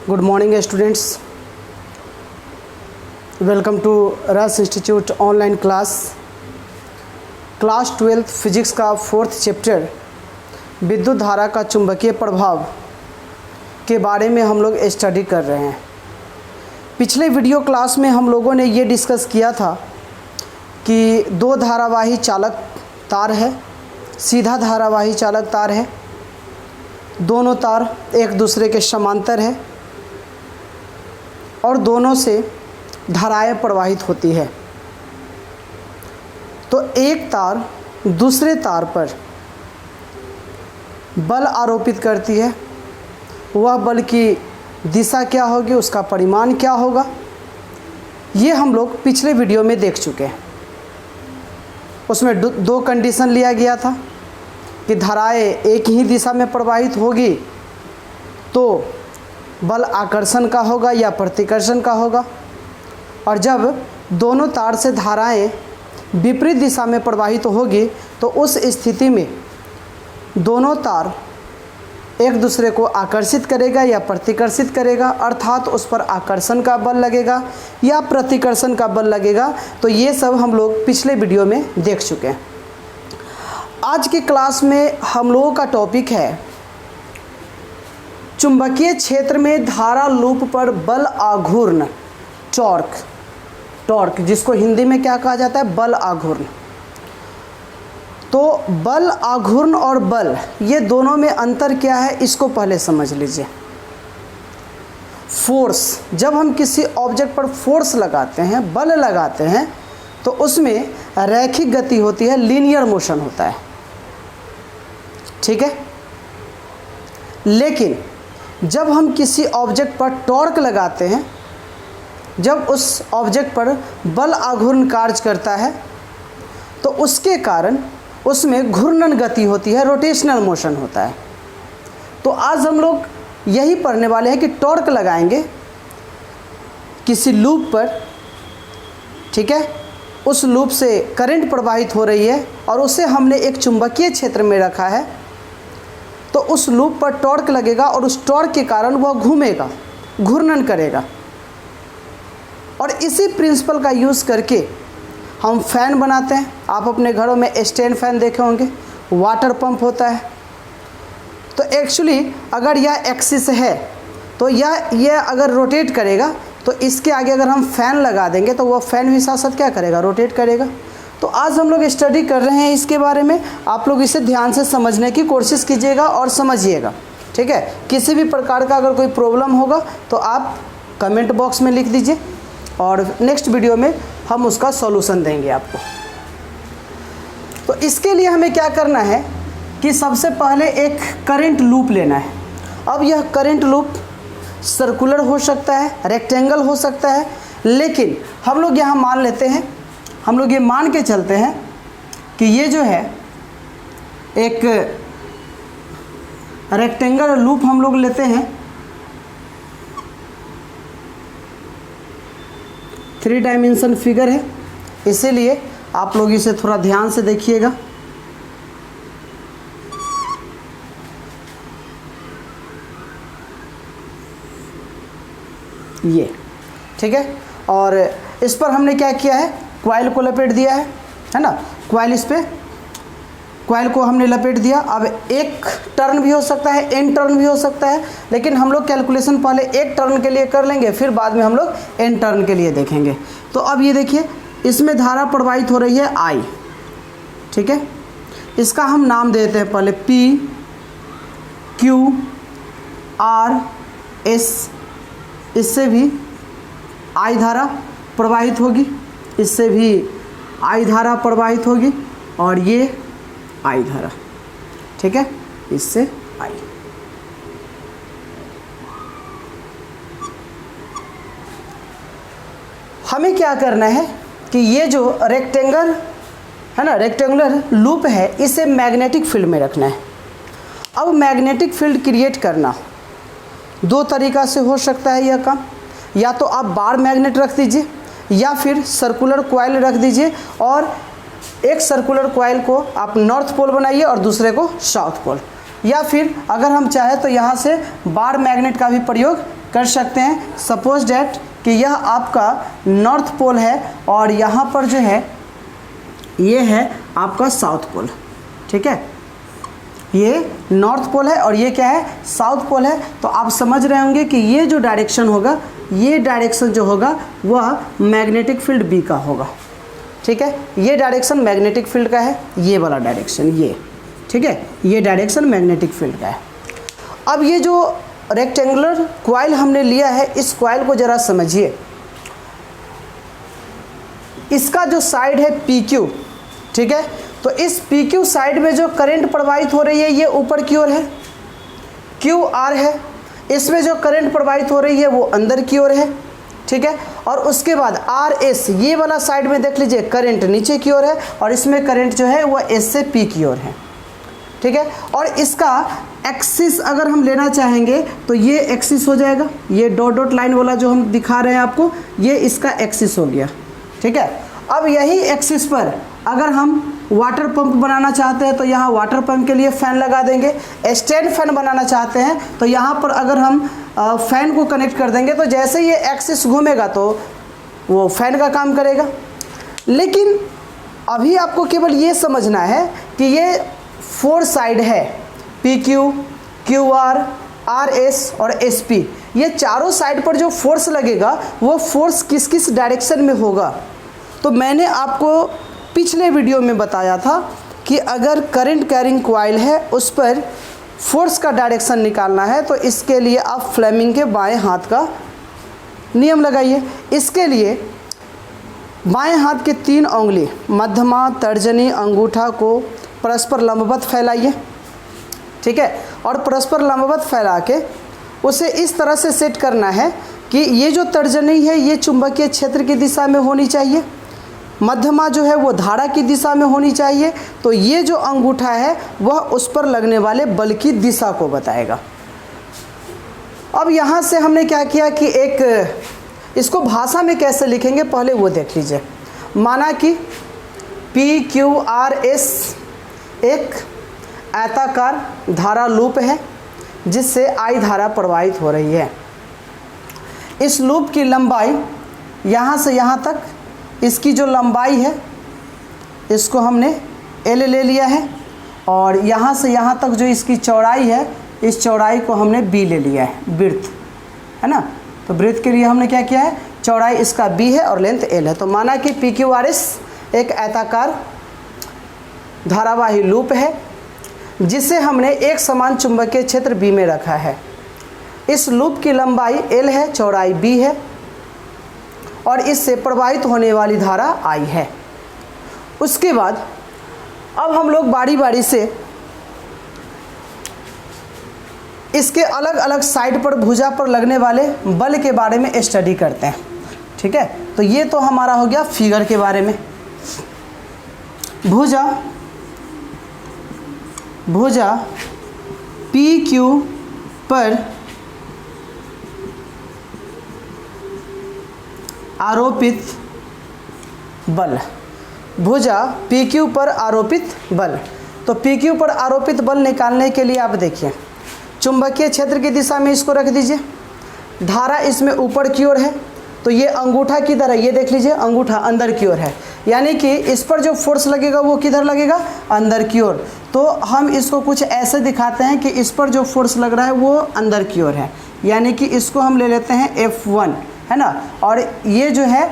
Good morning students, welcome to Russ institute online class 12th physics का 4th chapter विद्युत धारा का चुंबकीय प्रभाव के बारे में हम लोग स्टडी कर रहे हैं। पिछले वीडियो क्लास में हम लोगों ने ये डिस्कस किया था कि दो धारावाही चालक तार है, सीधा धारावाही चालक तार है, दोनों तार एक दूसरे के समांतर है और दोनों से धाराएं प्रवाहित होती है। तो एक तार दूसरे तार पर बल आरोपित करती है, वह बल की दिशा क्या होगी, उसका परिमाण क्या होगा, ये हम लोग पिछले वीडियो में देख चुके हैं। उसमें दो कंडीशन लिया गया था कि धाराएं एक ही दिशा में प्रवाहित होगी तो बल आकर्षण का होगा या प्रतिकर्षण का होगा, और जब दोनों तार से धाराएं विपरीत दिशा में प्रवाहित होगी तो उस स्थिति में दोनों तार एक दूसरे को आकर्षित करेगा या प्रतिकर्षित करेगा, अर्थात उस पर आकर्षण का बल लगेगा या प्रतिकर्षण का बल लगेगा। तो ये सब हम लोग पिछले वीडियो में देख चुके हैं। आज की क्लास में हम लोगों का टॉपिक है चुंबकीय क्षेत्र में धारा लूप पर बल आघूर्ण, टॉर्क जिसको हिंदी में क्या कहा जाता है, बल आघूर्ण। तो बल आघूर्ण और बल, ये दोनों में अंतर क्या है, इसको पहले समझ लीजिए। फोर्स, जब हम किसी ऑब्जेक्ट पर फोर्स लगाते हैं, बल लगाते हैं, तो उसमें रैखिक गति होती है, लीनियर मोशन होता है, ठीक है। लेकिन जब हम किसी ऑब्जेक्ट पर टॉर्क लगाते हैं, जब उस ऑब्जेक्ट पर बल आघूर्ण कार्य करता है, तो उसके कारण उसमें घूर्णन गति होती है, रोटेशनल मोशन होता है। तो आज हम लोग यही पढ़ने वाले हैं कि टॉर्क लगाएंगे किसी लूप पर, ठीक है, उस लूप से करंट प्रवाहित हो रही है और उसे हमने एक चुंबकीय क्षेत्र में रखा है, तो उस लूप पर टॉर्क लगेगा और उस टॉर्क के कारण वह घूमेगा, घूर्णन करेगा। और इसी प्रिंसिपल का यूज़ करके हम फ़ैन बनाते हैं। आप अपने घरों में स्टैंड फ़ैन देखे होंगे, वाटर पंप होता है। तो एक्चुअली अगर यह एक्सिस है तो यह अगर रोटेट करेगा तो इसके आगे अगर हम फ़ैन लगा देंगे तो वह फ़ैन भी साथ साथ क्या करेगा, रोटेट करेगा। तो आज हम लोग स्टडी कर रहे हैं इसके बारे में। आप लोग इसे ध्यान से समझने की कोशिश कीजिएगा और समझिएगा, ठीक है। किसी भी प्रकार का अगर कोई प्रॉब्लम होगा तो आप कमेंट बॉक्स में लिख दीजिए और नेक्स्ट वीडियो में हम उसका सॉल्यूशन देंगे आपको। तो इसके लिए हमें क्या करना है कि सबसे पहले एक करंट लूप लेना है। अब यह करंट लूप सर्कुलर हो सकता है, रेक्टेंगल हो सकता है, लेकिन हम लोग यहाँ मान लेते हैं, हम लोग ये मान के चलते हैं कि ये जो है एक रेक्टेंगल लूप हम लोग लेते हैं। 3 डायमेंशन फिगर है, इसीलिए आप लोग इसे थोड़ा ध्यान से देखिएगा। ये ठीक है, और इस पर हमने क्या किया है, कॉइल को लपेट दिया है ना। कॉइल, इस पे कॉइल को हमने लपेट दिया। अब एक टर्न भी हो सकता है, एन टर्न भी हो सकता है, लेकिन हम लोग कैलकुलेशन पहले एक टर्न के लिए कर लेंगे, फिर बाद में हम लोग एन टर्न के लिए देखेंगे। तो अब ये देखिए, इसमें धारा प्रवाहित हो रही है आई, ठीक है। इसका हम नाम देते हैं पहले पी, क्यू, आर, एस। इससे भी आई धारा प्रवाहित होगी, इससे भी आई धारा प्रवाहित होगी, और ये आई धारा, ठीक है, इससे आई। हमें क्या करना है कि ये जो रेक्टेंगल है ना, रेक्टेंगुलर लूप है, इसे मैग्नेटिक फील्ड में रखना है। अब मैग्नेटिक फील्ड क्रिएट करना दो तरीक़ा से हो सकता है यह काम। या तो आप बार मैग्नेट रख दीजिए या फिर सर्कुलर कॉइल रख दीजिए, और एक सर्कुलर कॉइल को आप नॉर्थ पोल बनाइए और दूसरे को साउथ पोल। या फिर अगर हम चाहें तो यहाँ से बार मैग्नेट का भी प्रयोग कर सकते हैं। सपोज डैट कि यह आपका नॉर्थ पोल है और यहाँ पर जो है ये है आपका साउथ पोल, ठीक है, ये नॉर्थ पोल है और ये क्या है, साउथ पोल है। तो आप समझ रहे होंगे कि ये जो डायरेक्शन होगा, ये डायरेक्शन जो होगा वह मैग्नेटिक फील्ड बी का होगा, ठीक है। ये डायरेक्शन मैग्नेटिक फील्ड का है, ये वाला डायरेक्शन ये, ठीक है, ये डायरेक्शन मैग्नेटिक फील्ड का है। अब ये जो रेक्टेंगुलर कॉइल हमने लिया है, इस कॉइल को ज़रा समझिए। इसका जो साइड है PQ, ठीक है, तो इस PQ साइड में जो करंट प्रवाहित हो रही है ये ऊपर की ओर है, QR है। इसमें जो करंट प्रवाहित हो रही है वो अंदर की ओर है, ठीक है। और उसके बाद RS, ये वाला साइड में देख लीजिए करंट नीचे की ओर है और इसमें करंट जो है वह S से P की ओर है, ठीक है। और इसका एक्सिस अगर हम लेना चाहेंगे तो ये एक्सिस हो जाएगा, ये डॉट डॉट लाइन वाला जो हम दिखा रहे हैं आपको, ये इसका एक्सिस हो गया, ठीक है। अब यही एक्सिस पर अगर हम वाटर पंप बनाना चाहते हैं तो यहाँ वाटर पंप के लिए फ़ैन लगा देंगे। स्टैंड फैन बनाना चाहते हैं तो यहाँ पर अगर हम फ़ैन को कनेक्ट कर देंगे तो जैसे ये एक्सिस घूमेगा तो वो फ़ैन का काम करेगा। लेकिन अभी आपको केवल ये समझना है कि ये 4 साइड है, PQ, QR, RS और SP। ये चारों साइड पर जो फोर्स लगेगा वो फोर्स किस किस डायरेक्शन में होगा। तो मैंने आपको पिछले वीडियो में बताया था कि अगर करंट कैरिंग कॉइल है उस पर फोर्स का डायरेक्शन निकालना है तो इसके लिए आप फ्लेमिंग के बाएं हाथ का नियम लगाइए। इसके लिए बाएं हाथ के 3 उंगली मध्यमा, तर्जनी, अंगूठा को परस्पर लंबवत फैलाइए, ठीक है। और परस्पर लंबवत फैला के उसे इस तरह से सेट करना है कि ये जो तर्जनी है ये चुंबकीय क्षेत्र की दिशा में होनी चाहिए, मध्यमा जो है वो धारा की दिशा में होनी चाहिए, तो ये जो अंगूठा है वह उस पर लगने वाले बल की दिशा को बताएगा। अब यहाँ से हमने क्या किया कि एक इसको भाषा में कैसे लिखेंगे पहले वो देख लीजिए। माना कि PQRS एक आयताकार धारा लूप है जिससे I धारा प्रवाहित हो रही है। इस लूप की लंबाई यहाँ से यहाँ तक, इसकी जो लंबाई है इसको हमने L ले लिया है और यहाँ से यहाँ तक जो इसकी चौड़ाई है इस चौड़ाई को हमने B ले लिया है, ब्रेड्थ है ना। तो ब्रेड्थ के लिए हमने क्या किया है, चौड़ाई इसका B है और लेंथ L है। तो माना कि PQRS एक आयताकार धारावाही लूप है जिसे हमने एक समान चुंबकीय क्षेत्र B में रखा है। इस लूप की लंबाई L है, चौड़ाई B है और इससे प्रवाहित होने वाली धारा I है। उसके बाद अब हम लोग बारी बारी से इसके अलग अलग साइड पर भुजा पर लगने वाले बल के बारे में स्टडी करते हैं, ठीक है। तो ये तो हमारा हो गया फिगर के बारे में। भुजा PQ पर आरोपित बल, भुजा PQ पर आरोपित बल। तो PQ पर आरोपित बल निकालने के लिए आप देखिए, चुंबकीय क्षेत्र की दिशा में इसको रख दीजिए, धारा इसमें ऊपर की ओर है तो ये अंगूठा किधर है, ये देख लीजिए अंगूठा अंदर की ओर है, यानी कि इस पर जो फोर्स लगेगा वो किधर लगेगा, अंदर की ओर। तो हम इसको कुछ ऐसे दिखाते हैं कि इस पर जो फोर्स लग रहा है वो अंदर की ओर है, यानी कि इसको हम ले लेते हैं F1 है ना, और ये जो है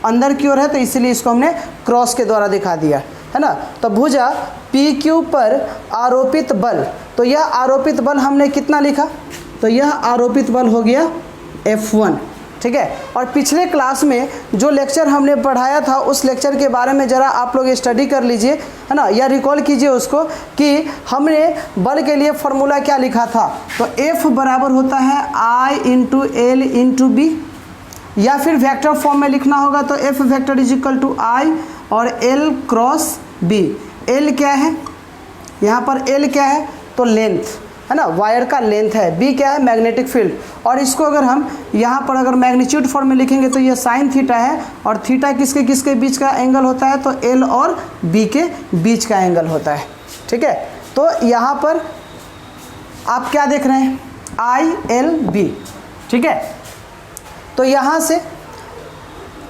अंदर की ओर है तो इसीलिए इसको हमने क्रॉस के द्वारा दिखा दिया है ना। तो भुजा PQ पर आरोपित बल, तो यह आरोपित बल हमने कितना लिखा, तो यह आरोपित बल हो गया F1, ठीक है। और पिछले क्लास में जो लेक्चर हमने पढ़ाया था उस लेक्चर के बारे में ज़रा आप लोग स्टडी कर लीजिए है ना, या रिकॉल कीजिए उसको कि हमने बल के लिए फॉर्मूला क्या लिखा था। तो F बराबर होता है I into L into B, या फिर वेक्टर फॉर्म में लिखना होगा तो F vector is equal to I और L क्रॉस B। L क्या है, यहाँ पर L क्या है, तो लेंथ है ना, वायर का लेंथ है। B क्या है, मैग्नेटिक फील्ड। और इसको अगर हम यहाँ पर अगर मैग्नीट्यूड फॉर्म में लिखेंगे तो ये साइन थीटा है, और थीटा किसके किसके बीच का एंगल होता है, तो L और B के बीच का एंगल होता है, ठीक है। तो यहाँ पर आप क्या देख रहे हैं, I L B, ठीक है। तो यहाँ से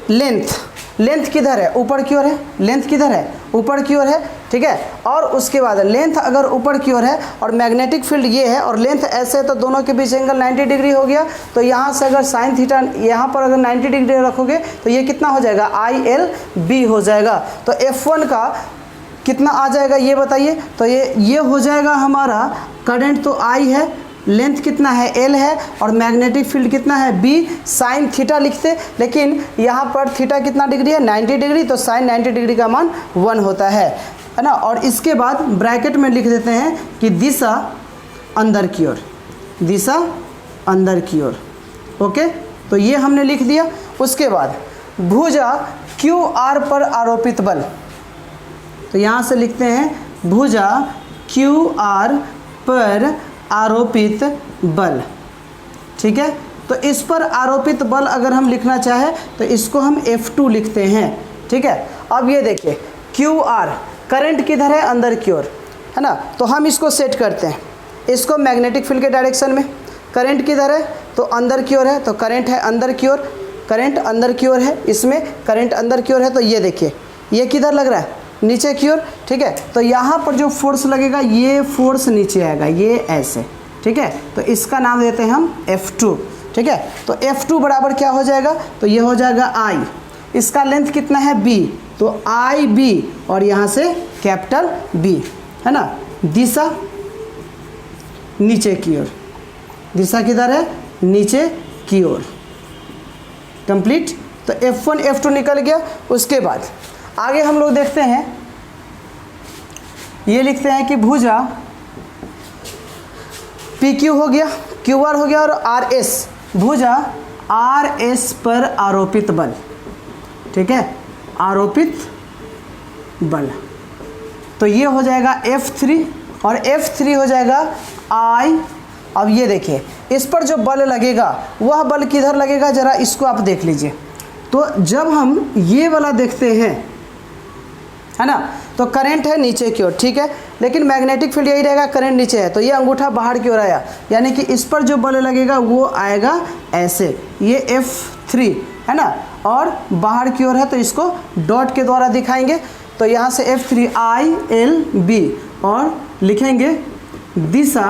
लेंथ किधर है, ऊपर की ओर है, लेंथ किधर है, ऊपर की ओर है, ठीक है। और उसके बाद लेंथ अगर ऊपर की ओर है और मैग्नेटिक फील्ड ये है और लेंथ ऐसे है तो दोनों के बीच एंगल 90 डिग्री हो गया। तो यहाँ से अगर साइन थीटा यहाँ पर अगर 90 डिग्री रखोगे तो ये कितना हो जाएगा, ILB हो जाएगा। तो F1 का कितना आ जाएगा ये बताइए। तो ये हो जाएगा हमारा करंट तो I है, लेंथ कितना है L है और मैग्नेटिक फील्ड कितना है B, साइन थीटा लिखते, लेकिन यहाँ पर थीटा कितना डिग्री है, 90 डिग्री, तो साइन 90 डिग्री का मान 1 होता है ना। और इसके बाद ब्रैकेट में लिख देते हैं कि दिशा अंदर की ओर, दिशा अंदर की ओर। ओके, तो ये हमने लिख दिया। उसके बाद भुजा QR पर आरोपित बल, तो यहाँ से लिखते हैं भुजा QR पर आरोपित बल, ठीक है। तो इस पर आरोपित बल अगर हम लिखना चाहें तो इसको हम F2 लिखते हैं, ठीक है। अब ये देखिए QR, करंट किधर है, अंदर की ओर, है ना। तो हम इसको सेट करते हैं, इसको मैग्नेटिक फील्ड के डायरेक्शन में। करंट किधर है, तो अंदर की ओर है, तो करंट है अंदर की ओर, करंट अंदर की ओर है, इसमें करंट अंदर की ओर है। तो ये देखिए ये किधर लग रहा है, नीचे की ओर, ठीक है। तो यहाँ पर जो फोर्स लगेगा ये फोर्स नीचे आएगा, ये ऐसे, ठीक है। तो इसका नाम देते हैं हम F2, ठीक है। तो F2 बराबर क्या हो जाएगा, तो ये हो जाएगा I, इसका लेंथ कितना है B, तो IB और यहाँ से कैपिटल B, है ना। दिशा नीचे की ओर, दिशा किधर है, नीचे की ओर, कंप्लीट। तो F1 F2 निकल गया। उसके बाद आगे हम लोग देखते हैं, ये लिखते हैं कि भुजा PQ हो गया, QR हो गया और RS, भुजा RS पर आरोपित बल, ठीक है, आरोपित बल। तो ये हो जाएगा F3 और F3 हो जाएगा I। अब ये देखिए इस पर जो बल लगेगा वह बल किधर लगेगा, ज़रा इसको आप देख लीजिए। तो जब हम ये वाला देखते हैं, है ना, तो करंट है नीचे की ओर, ठीक है, लेकिन मैग्नेटिक फील्ड यही रहेगा, करंट नीचे है, तो ये अंगूठा बाहर की ओर आया, यानी कि इस पर जो बल लगेगा वो आएगा ऐसे, ये F3 है ना, और बाहर की ओर है तो इसको डॉट के द्वारा दिखाएंगे। तो यहाँ से F3 ILB और लिखेंगे दिशा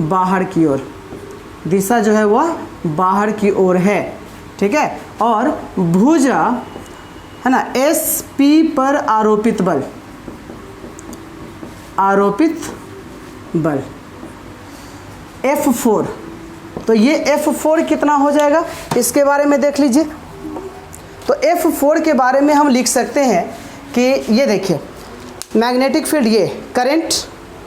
बाहर की ओर, दिशा जो है वह बाहर की ओर है, ठीक है। और भुजा, है ना, SP पर आरोपित बल, आरोपित बल F4। तो ये F4 कितना हो जाएगा, इसके बारे में देख लीजिए। तो F4 के बारे में हम लिख सकते हैं कि ये देखिए मैग्नेटिक फील्ड, ये करंट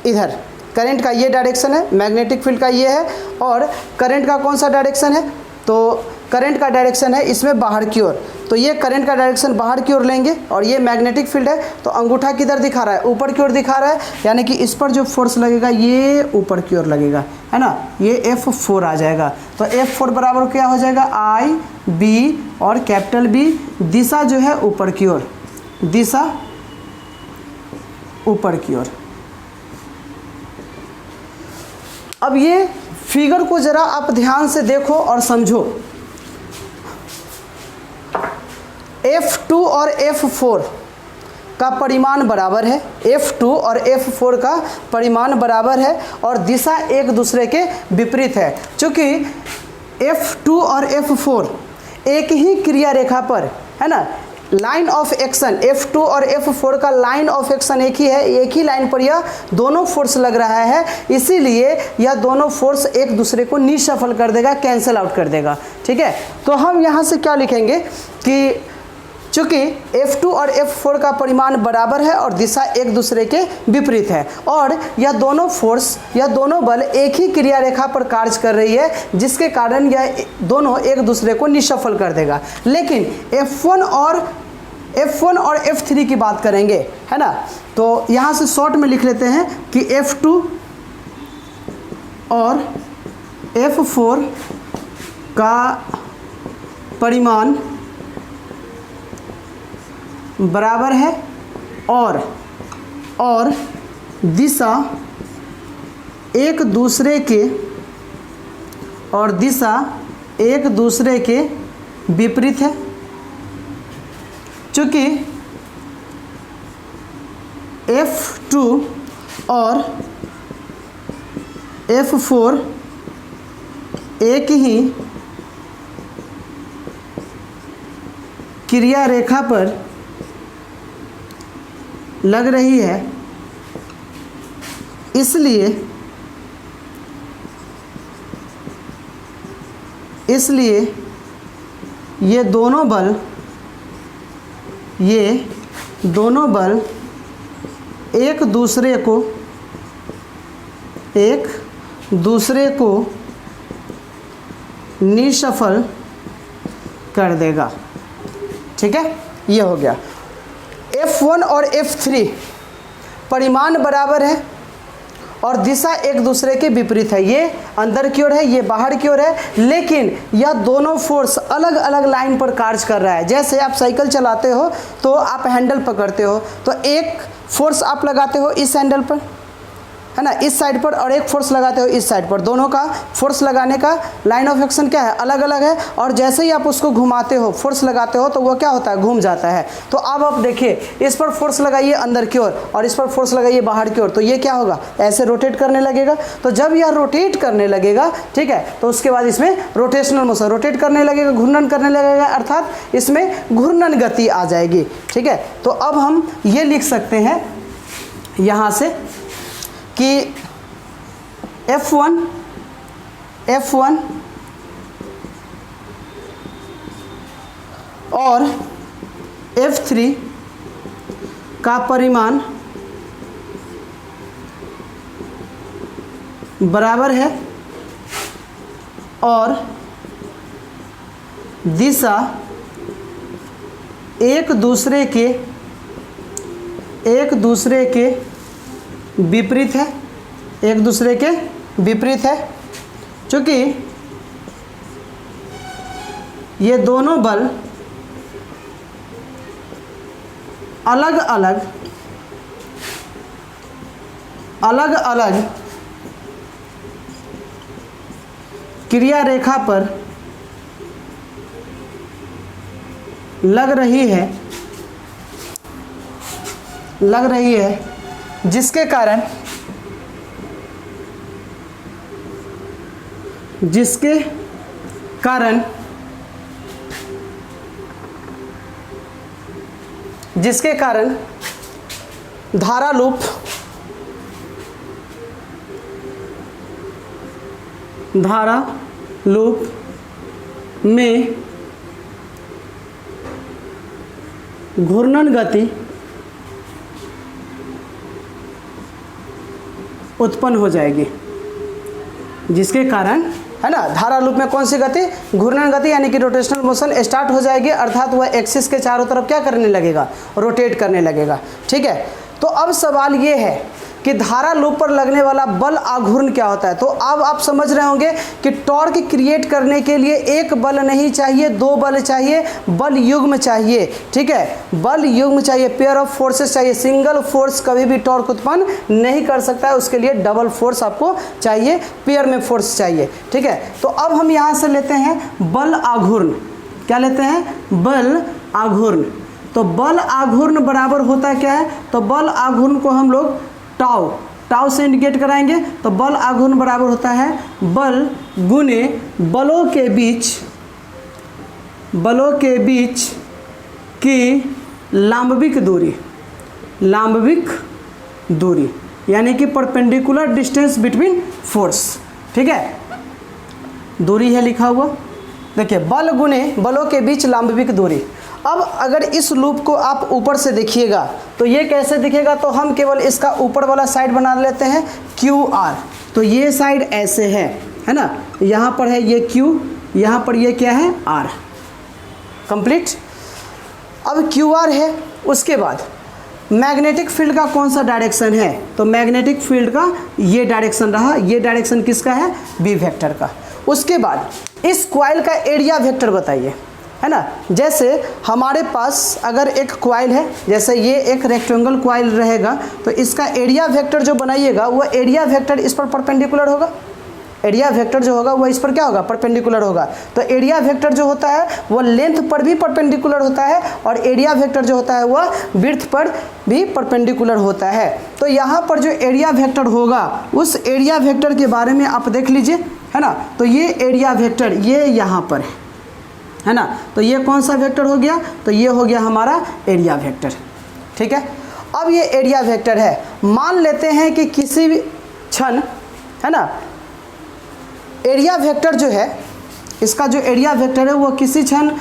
इधर, करंट का ये डायरेक्शन है, मैग्नेटिक फील्ड का ये है, और करंट का कौन सा डायरेक्शन है, तो करंट का डायरेक्शन है इसमें बाहर की ओर। तो ये करंट का डायरेक्शन बाहर की ओर लेंगे और ये मैग्नेटिक फील्ड है, तो अंगूठा किधर दिखा रहा है, ऊपर की ओर दिखा रहा है, यानी कि इस पर जो फोर्स लगेगा ये ऊपर की ओर लगेगा, है ना, ये F4 आ जाएगा। तो F4 बराबर क्या हो जाएगा, IB और कैपिटल B, दिशा जो है ऊपर की ओर, दिशा ऊपर की ओर। अब ये फिगर को जरा आप ध्यान से देखो और समझो। F2 और F4 का परिमाण बराबर है, F2 और F4 का परिमाण बराबर है और दिशा एक दूसरे के विपरीत है। चूँकि F2 और F4 एक ही क्रिया रेखा पर, है ना, लाइन ऑफ एक्शन, F2 और F4 का लाइन ऑफ एक्शन एक ही है, एक ही लाइन पर यह दोनों फोर्स लग रहा है, इसीलिए यह दोनों फोर्स एक दूसरे को निशफल कर देगा, कैंसिल आउट कर देगा, ठीक है। तो हम यहाँ से क्या लिखेंगे कि चूँकि F2 और F4 का परिमाण बराबर है और दिशा एक दूसरे के विपरीत है और यह दोनों फोर्स, यह दोनों बल एक ही क्रिया रेखा पर कार्य कर रही है, जिसके कारण यह दोनों एक दूसरे को निशफल कर देगा। लेकिन F1 और F3 की बात करेंगे, है ना, तो यहाँ से शॉर्ट में लिख लेते हैं कि F2 और F4 का परिमाण बराबर है और दिशा एक एक दूसरे के विपरीत है। चूँकि F2 और F4 एक ही क्रिया रेखा पर लग रही है, इसलिए ये दोनों बल एक दूसरे को निसफल कर देगा। ठीक है, ये हो गया। F1 और F3 परिमाण बराबर है और दिशा एक दूसरे के विपरीत है। ये अंदर की ओर है, ये बाहर की ओर है, लेकिन यह दोनों फोर्स अलग अलग लाइन पर कार्य कर रहा है। जैसे आप साइकिल चलाते हो तो आप हैंडल पकड़ते हो, तो एक फोर्स आप लगाते हो इस हैंडल पर, है ना, इस साइड पर, और एक फोर्स लगाते हो इस साइड पर। दोनों का फोर्स लगाने का लाइन ऑफ एक्शन क्या है, अलग अलग है। और जैसे ही आप उसको घुमाते हो, फोर्स लगाते हो, तो वो क्या होता है, घूम जाता है। तो अब आप देखिए, इस पर फोर्स लगाइए अंदर की ओर और इस पर फोर्स लगाइए बाहर की ओर, तो ये क्या होगा, ऐसे रोटेट करने लगेगा। तो जब यह रोटेट करने लगेगा, ठीक है, तो उसके बाद इसमें रोटेशनल मोशन, रोटेट करने लगेगा, घूर्णन करने लगेगा, अर्थात इसमें घूर्णन गति आ जाएगी। ठीक है, तो अब हम ये लिख सकते हैं यहाँ से कि F1 और F3 का परिमाण बराबर है और दिशा एक दूसरे के विपरीत है, एक दूसरे के विपरीत है। क्योंकि ये दोनों बल अलग अलग क्रिया रेखा पर लग रही है, जिसके कारण धारा लूप में घूर्णन गति उत्पन्न हो जाएगी। जिसके कारण, है ना, धारा लूप में कौन सी गति, घूर्णन गति, यानी कि रोटेशनल मोशन स्टार्ट हो जाएगी, अर्थात वह एक्सिस के चारों तरफ क्या करने लगेगा, रोटेट करने लगेगा। ठीक है, तो अब सवाल ये है कि धारा लूप पर लगने वाला बल आघूर्ण क्या होता है। तो अब आप समझ रहे होंगे कि टॉर्क क्रिएट करने के लिए एक बल नहीं चाहिए, दो बल चाहिए, बल युग्म चाहिए। ठीक है, बल युग्म चाहिए, पेयर ऑफ फोर्सेस चाहिए। सिंगल फोर्स कभी भी टॉर्क उत्पन्न नहीं कर सकता है, उसके लिए डबल फोर्स आपको चाहिए, पेयर में फोर्स चाहिए। ठीक है, तो अब हम यहाँ से लेते हैं बल आघूर्ण। क्या लेते हैं, बल आघूर्ण। तो बल आघूर्ण बराबर होता क्या है, तो बल आघूर्ण को हम लोग टाउ से इंडिकेट कराएंगे। तो बल आघूर्ण बराबर होता है बल गुने बलों के बीच की लांबविक दूरी, यानी कि परपेंडिकुलर डिस्टेंस बिटवीन फोर्स। ठीक है, दूरी है लिखा हुआ, देखिए, बल गुने बलों के बीच लांबविक दूरी। अब अगर इस लूप को आप ऊपर से देखिएगा तो ये कैसे दिखेगा, तो हम केवल इसका ऊपर वाला साइड बना लेते हैं QR। तो ये साइड ऐसे है ना, यहाँ पर है ये Q, यहाँ पर ये क्या है, R। कंप्लीट। अब QR है, उसके बाद मैग्नेटिक फील्ड का कौन सा डायरेक्शन है, तो मैग्नेटिक फील्ड का ये डायरेक्शन रहा। ये डायरेक्शन किसका है, B वेक्टर का। उसके बाद इस कॉइल का एरिया वेक्टर बताइए, है ना। जैसे हमारे पास अगर एक कॉइल है, जैसे ये एक रेक्टेंगल कॉइल रहेगा, तो इसका एरिया वेक्टर जो बनाइएगा वो एरिया वेक्टर इस पर परपेंडिकुलर होगा, एरिया वेक्टर जो होगा वो इस पर क्या होगा, परपेंडिकुलर होगा। तो एरिया वेक्टर जो होता है वो लेंथ पर भी परपेंडिकुलर होता है और एरिया वेक्टर जो होता है वह विड्थ पर भी परपेंडिकुलर होता है। तो यहाँ पर जो एरिया वेक्टर होगा उस एरिया वेक्टर के बारे में आप देख लीजिए, है ना। तो ये एरिया वेक्टर ये यहाँ पर है ना। तो ये कौन सा वेक्टर हो गया, तो ये हो गया हमारा एरिया वेक्टर, ठीक है। अब ये एरिया वेक्टर है, मान लेते हैं कि किसी भी क्षण, है ना, एरिया वेक्टर जो है, इसका जो एरिया वेक्टर है वो किसी क्षण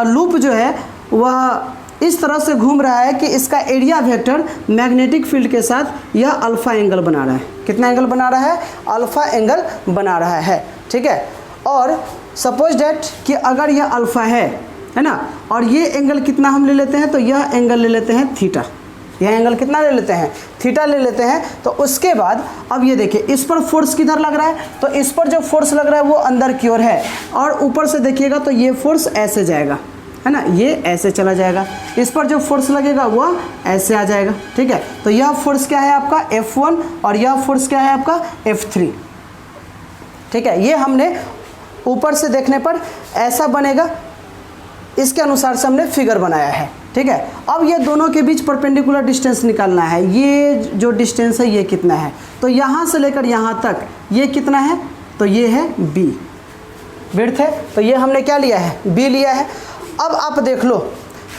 लूप जो है वह इस तरह से घूम रहा है कि इसका एरिया वेक्टर मैग्नेटिक फील्ड के साथ यह अल्फ़ा एंगल बना रहा है। कितना एंगल बना रहा है, अल्फ़ा एंगल बना रहा है, ठीक है। और सपोज डैट कि अगर यह अल्फ़ा है ना, और ये एंगल कितना हम ले लेते हैं, तो यह एंगल ले लेते हैं थीटा। यह एंगल कितना ले लेते हैं, थीटा ले लेते हैं। तो उसके बाद अब ये देखिए इस पर फोर्स किधर लग रहा है, तो इस पर जो फोर्स लग रहा है वो अंदर की ओर है, और ऊपर से देखिएगा तो ये फोर्स ऐसे जाएगा, है ना, ये ऐसे चला जाएगा। इस पर जो फोर्स लगेगा वह ऐसे आ जाएगा, ठीक है। तो यह फोर्स क्या है आपका F1 और यह फोर्स क्या है आपका F3, ठीक है। ये हमने ऊपर से देखने पर ऐसा बनेगा, इसके अनुसार से हमने फिगर बनाया है, ठीक है। अब ये दोनों के बीच परपेंडिकुलर डिस्टेंस निकालना है। ये जो डिस्टेंस है ये कितना है, तो यहाँ से लेकर यहाँ तक ये कितना है, तो ये है B, विड्थ है। तो ये हमने क्या लिया है, B लिया है। अब आप देख लो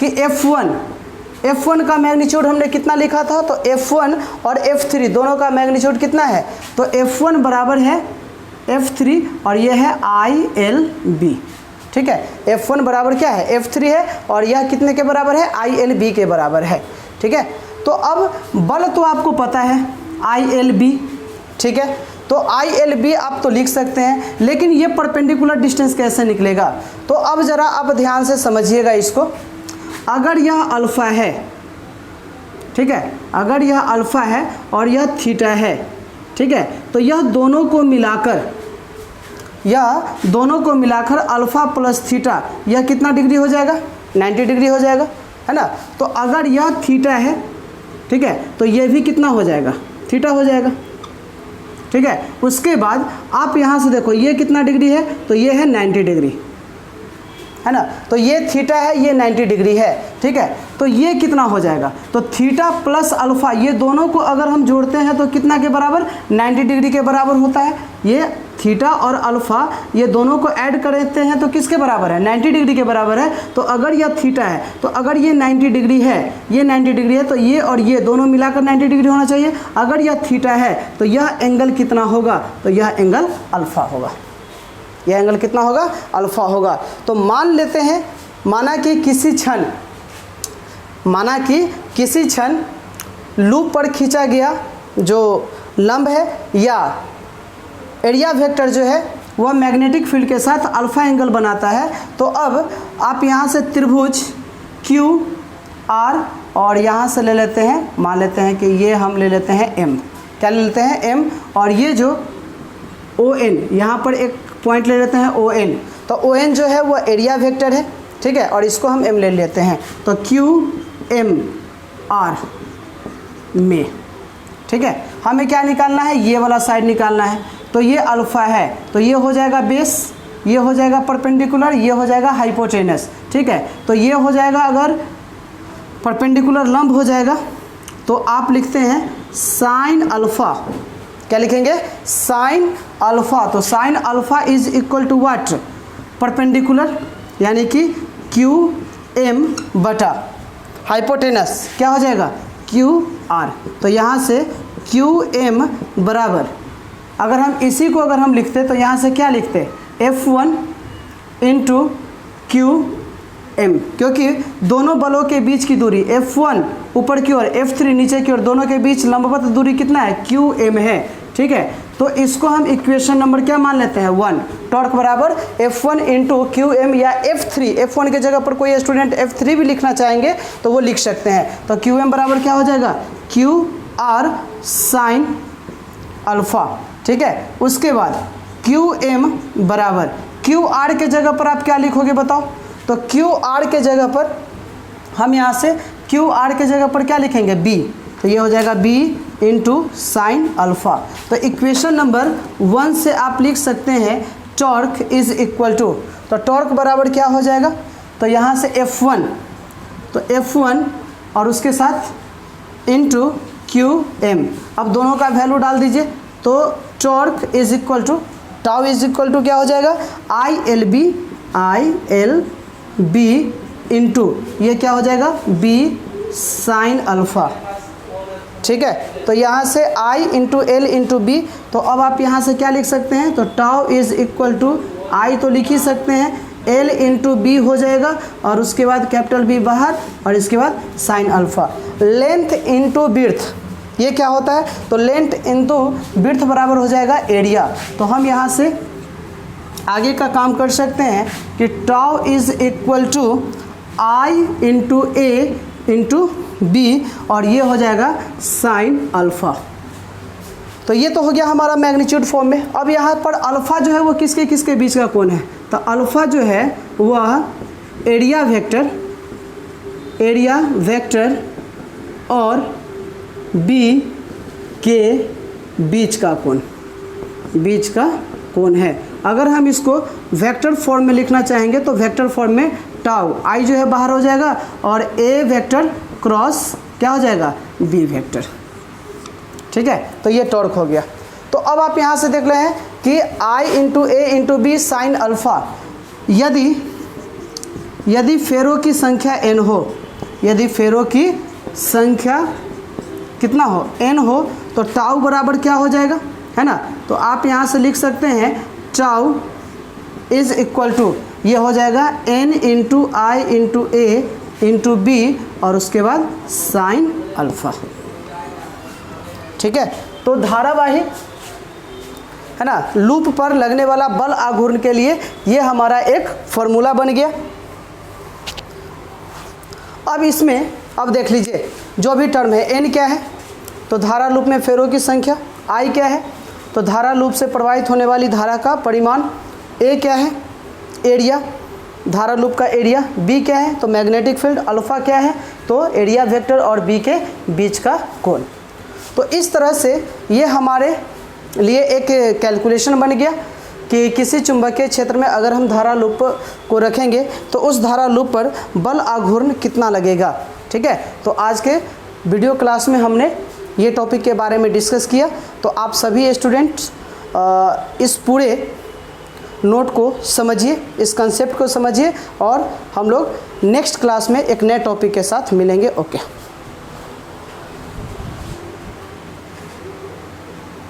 कि F1 का मैग्नीट्यूड हमने कितना लिखा था, तो F1 और F3 दोनों का मैग्नीट्यूड कितना है, तो F1 बराबर है F3 और ये है ILB, ठीक है। F1 बराबर क्या है, F3 है, और यह कितने के बराबर है, ILB के बराबर है, ठीक है। तो अब बल तो आपको पता है ILB, ठीक है। तो ILB आप तो लिख सकते हैं, लेकिन ये परपेंडिकुलर डिस्टेंस कैसे निकलेगा, तो अब ज़रा आप ध्यान से समझिएगा इसको। अगर यह अल्फ़ा है, ठीक है, अगर यह अल्फ़ा है और यह थीटा है, ठीक है, तो यह दोनों को मिलाकर अल्फ़ा प्लस थीटा यह कितना डिग्री हो जाएगा, 90 डिग्री हो जाएगा, है ना। तो अगर यह थीटा है, ठीक है, तो यह भी कितना हो जाएगा, थीटा हो जाएगा, ठीक है। उसके बाद आप यहाँ से देखो ये कितना डिग्री है, तो ये है 90 डिग्री, है ना। तो ये थीटा है, ये 90 डिग्री है, ठीक है। तो ये कितना हो जाएगा, तो थीटा प्लस अल्फ़ा ये दोनों को अगर हम जोड़ते हैं तो कितना के बराबर, 90 डिग्री के बराबर होता है। ये थीटा और अल्फ़ा ये दोनों को ऐड करते हैं तो किसके बराबर है, 90 डिग्री के बराबर है। तो अगर यह थीटा है, तो अगर ये 90 डिग्री है, ये 90 डिग्री है, तो ये और ये दोनों मिलाकर 90 डिग्री होना चाहिए। अगर यह थीटा है तो यह एंगल कितना होगा, तो यह एंगल अल्फ़ा होगा। यह एंगल कितना होगा, अल्फ़ा होगा। तो मान लेते हैं, माना कि किसी क्षण लूप पर खींचा गया जो लंब है या एरिया वेक्टर जो है वह मैग्नेटिक फील्ड के साथ अल्फ़ा एंगल बनाता है। तो अब आप यहाँ से त्रिभुज QR और यहाँ से ले लेते हैं, मान लेते हैं कि ये हम ले लेते हैं M, क्या ले लेते हैं M, और ये जो ON यहाँ पर एक पॉइंट ले लेते हैं ON। तो ON जो है वो एरिया वेक्टर है, ठीक है, और इसको हम M ले लेते हैं। तो QMR में, ठीक है, हमें क्या निकालना है, ये वाला साइड निकालना है। तो ये अल्फ़ा है, तो ये हो जाएगा बेस, ये हो जाएगा परपेंडिकुलर, ये हो जाएगा हाइपोटेनस, ठीक है। तो ये हो जाएगा, अगर परपेंडिकुलर लंब हो जाएगा तो आप लिखते हैं साइन अल्फ़ा, क्या लिखेंगे, साइन अल्फ़ा। तो sine alpha is equal to what, perpendicular, यानी कि QM बटा हाइपोटेनस क्या हो जाएगा, QR। तो यहाँ से QM बराबर, अगर हम इसी को अगर हम लिखते तो यहाँ से क्या लिखते, F1 इंटू QM, क्योंकि दोनों बलों के बीच की दूरी F1 ऊपर की ओर, F3 नीचे की ओर, दोनों के बीच लंबवत दूरी कितना है, QM है, ठीक है। तो इसको हम इक्वेशन नंबर क्या मान लेते हैं, 1। टॉर्क बराबर F1 इंटू QM या F3, F1 की जगह पर कोई स्टूडेंट F3 भी लिखना चाहेंगे तो वो लिख सकते हैं। तो QM बराबर क्या हो जाएगा, QR साइन अल्फ़ा, ठीक है। उसके बाद QM बराबर QR के जगह पर आप क्या लिखोगे बताओ, तो QR के जगह पर हम यहाँ से QR के जगह पर क्या लिखेंगे, B। तो ये हो जाएगा B इंटू साइन अल्फ़ा। तो इक्वेशन नंबर 1 से आप लिख सकते हैं टॉर्क इज इक्वल टू, तो टॉर्क बराबर क्या हो जाएगा, तो यहाँ से F1, तो F1 और उसके साथ इंटू QM। अब दोनों का वैल्यू डाल दीजिए, तो torque is equal to tau is equal to क्या हो जाएगा ILB इंटू ये क्या हो जाएगा B साइन अल्फ़ा। ठीक है, तो यहाँ से I into L into B, तो अब आप यहाँ से क्या लिख सकते हैं, तो tau is equal to I तो लिख ही सकते हैं, L इंटू B हो जाएगा और उसके बाद कैपिटल B बाहर और इसके बाद साइन अल्फ़ा। लेंथ इंटू बिर्थ ये क्या होता है, तो लेंथ इंटू बिर्थ बराबर हो जाएगा एरिया। तो हम यहाँ से आगे का काम कर सकते हैं कि tau is equal to I into A into B और ये हो जाएगा साइन अल्फ़ा। तो ये तो हो गया हमारा मैग्नीट्यूड फॉर्म में। अब यहाँ पर अल्फ़ा जो है वो किसके किसके बीच का कोण है, तो अल्फ़ा जो है वह एरिया वेक्टर और B के बीच का कोण है। अगर हम इसको वेक्टर फॉर्म में लिखना चाहेंगे तो वेक्टर फॉर्म में टाउ I जो है बाहर हो जाएगा और A वेक्टर क्रॉस क्या हो जाएगा B वेक्टर। ठीक है, तो ये टॉर्क हो गया। तो अब आप यहाँ से देख रहे हैं कि I into A into B sine alpha, यदि फेरो की संख्या n हो, यदि फेरो की संख्या कितना हो n हो, तो टाउ बराबर क्या हो जाएगा, है ना। तो आप यहाँ से लिख सकते हैं टाउ इज इक्वल टू ये हो जाएगा n into I into A into B और उसके बाद साइन अल्फ़ा। ठीक है, तो धारावाही है ना लूप पर लगने वाला बल आघूर्ण के लिए ये हमारा एक फॉर्मूला बन गया। अब इसमें अब देख लीजिए जो भी टर्म है n क्या है, तो धारा लूप में फेरों की संख्या, I क्या है, तो धारा लूप से प्रवाहित होने वाली धारा का परिमाण, A क्या है एरिया, धारा लूप का एरिया, B क्या है तो मैग्नेटिक फील्ड, अल्फ़ा क्या है तो एरिया वेक्टर और B के बीच का कोण। तो इस तरह से ये हमारे लिए एक कैलकुलेशन बन गया कि किसी चुंबकीय क्षेत्र में अगर हम धारा लूप को रखेंगे तो उस धारा लूप पर बल आघूर्ण कितना लगेगा। ठीक है, तो आज के वीडियो क्लास में हमने ये टॉपिक के बारे में डिस्कस किया। तो आप सभी स्टूडेंट्स इस पूरे नोट को समझिए, इस कंसेप्ट को समझिए और हम लोग नेक्स्ट क्लास में एक नए टॉपिक के साथ मिलेंगे। ओके।